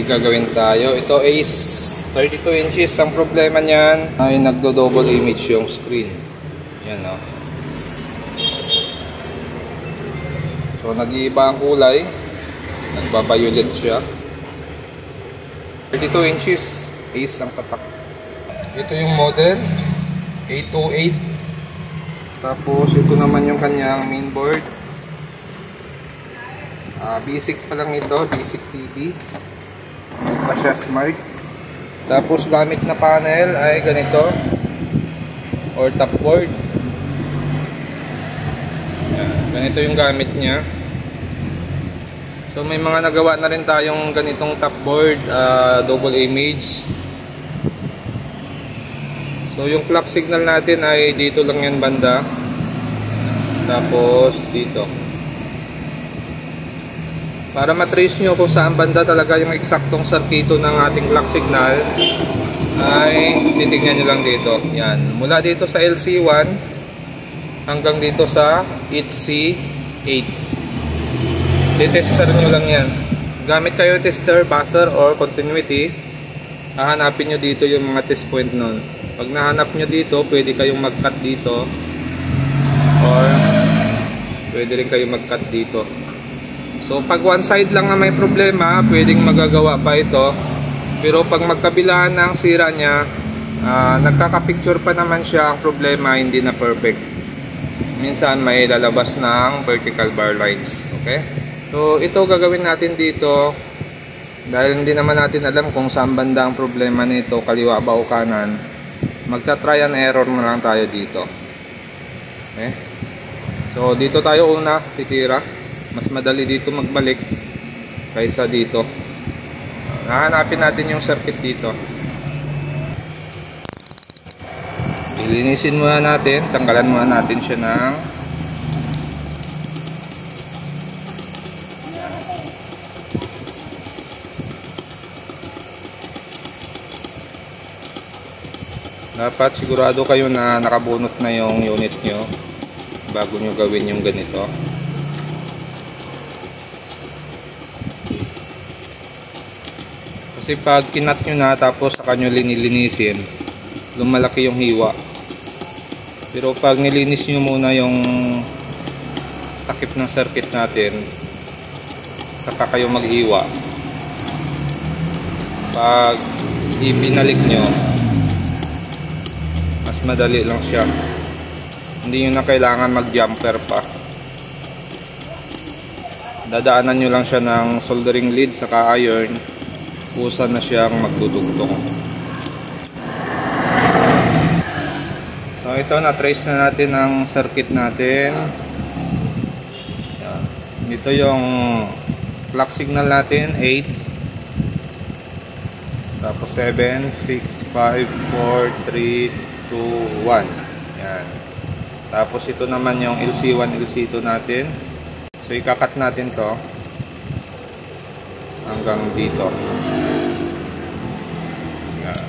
may gagawin tayo. Ito is 32 inches. Ang problema niyan ay nagdo-double image yung screen. Yan o. So nag-iiba ang kulay. Nagbabayulit siya. 32 inches is ang tatak. Ito yung model 828. Tapos ito naman yung kanyang mainboard. Basic pa lang ito, basic TV. Hindi pa siya smart. Tapos gamit na panel ay ganito or top board. Yan, ganito yung gamit niya. So may mga nagawa na rin tayong ganitong top board, double image. So yung clock signal natin ay dito lang yan banda. Tapos dito. Para matrace nyo kung saan banda talaga yung eksaktong sarkito ng ating clock signal, ay titignan nyo lang dito. Yan. Mula dito sa LC1 hanggang dito sa HC8. Titester nyo lang yan. Gamit kayo tester, buzzer, or continuity. Hahanapin nyo dito yung mga test point nun. Pag nahanap nyo dito, pwede kayong mag-cut dito. Or pwede rin kayong mag-cut dito. So pag one side lang na may problema, pwedeng magagawa pa ito. Pero pag magkabilaan na ang sira niya, nagkaka-picture pa naman siya. Ang problema, hindi na perfect. Minsan may lalabas ng vertical bar lines. Okay? So ito gagawin natin dito. Dahil hindi naman natin alam kung saan banda ang problema nito, kaliwa ba o kanan, magta-try and error na lang tayo dito. Okay? So dito tayo una titira. Mas madali dito magbalik kaysa dito. Hahanapin natin yung circuit dito. Ilinisin muna natin, tanggalan muna natin siya ng dapat sigurado kayo na nakabunot na yung unit nyo bago nyo gawin yung ganito. Kasi pag kinat nyo na tapos saka nyo linilinisin, lumalaki yung hiwa. Pero pag nilinis nyo muna yung takip ng circuit natin, saka kayo maghiwa. Pag ibinalik nyo, mas madali lang siya. Hindi nyo na kailangan mag-jumper pa. Dadaanan nyo lang siya ng soldering lead saka iron. Pusa na siyang magdudugtong. So ito, na-trace na natin ang circuit natin. Yan. Dito yung clock signal natin, 8. Tapos 7, 6, 5, 4, 3, 2, 1. Yan. Tapos ito naman yung LC1, LC2 natin. So ikakat natin to hanggang dito. Yan.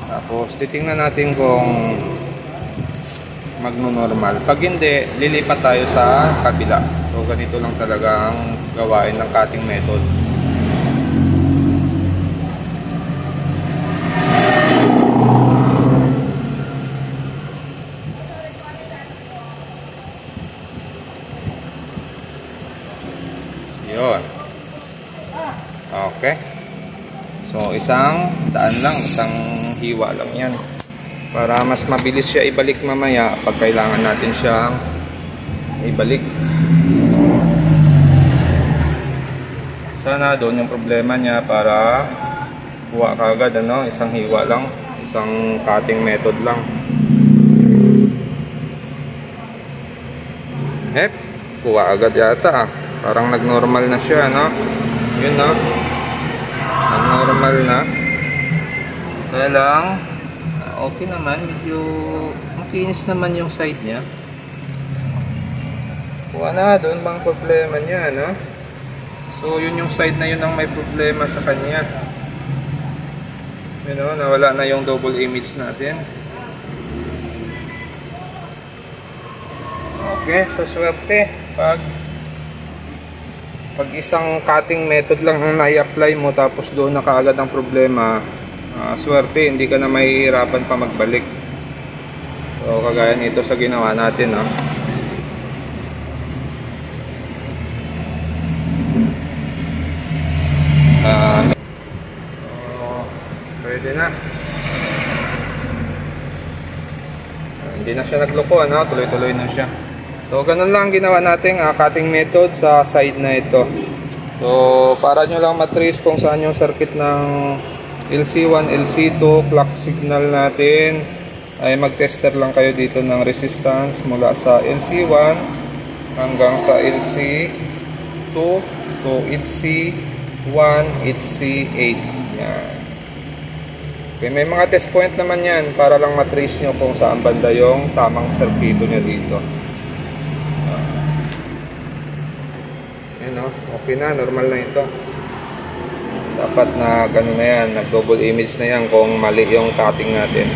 Tapos titingnan natin kung magno-normal. Pag hindi, lilipat tayo sa kabila. So ganito lang talaga ang gawain ng cutting method. Yun. Okay. So isang daan lang, isang hiwa lang yan. Para mas mabilis siya ibalik mamaya pag kailangan natin siyang ibalik. Sana doon yung problema niya para kuha kagad, ano, isang hiwa lang, isang cutting method lang. Kuha agad yata ah. Parang nag-normal na siya, no? Yun, no? Nag-normal na. Kaya lang, okay naman. Medyo makinis naman yung side niya. Kuha na, doon bang problema niya, no? So, yun yung side na yun ang may problema sa kanya. Yun, no? Nawala na yung double image natin. Okay, so swerte. Pag Pag isang cutting method lang ang nai-apply mo tapos doon na kaagad ang problema, swerte, hindi ka na mahihirapan pa magbalik. So kagaya nito sa ginawa natin, no? Pwede na. Hindi na siya nagloko, ano? Tuloy-tuloy na siya. So ganun lang ginawa natin cutting method sa side na ito. So para nyo lang matrace kung saan yung circuit ng LC1, LC2, clock signal natin, ay mag-tester lang kayo dito ng resistance mula sa LC1 hanggang sa LC2 to HC1, HC8. Yan. Okay, may mga test point naman yan para lang matrace nyo kung saan banda yung tamang circuito nyo dito. Yan, okay na, normal na ito. Dapat na gano'n na yan, nag-double image na yan kung mali yung cutting natin.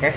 Okay.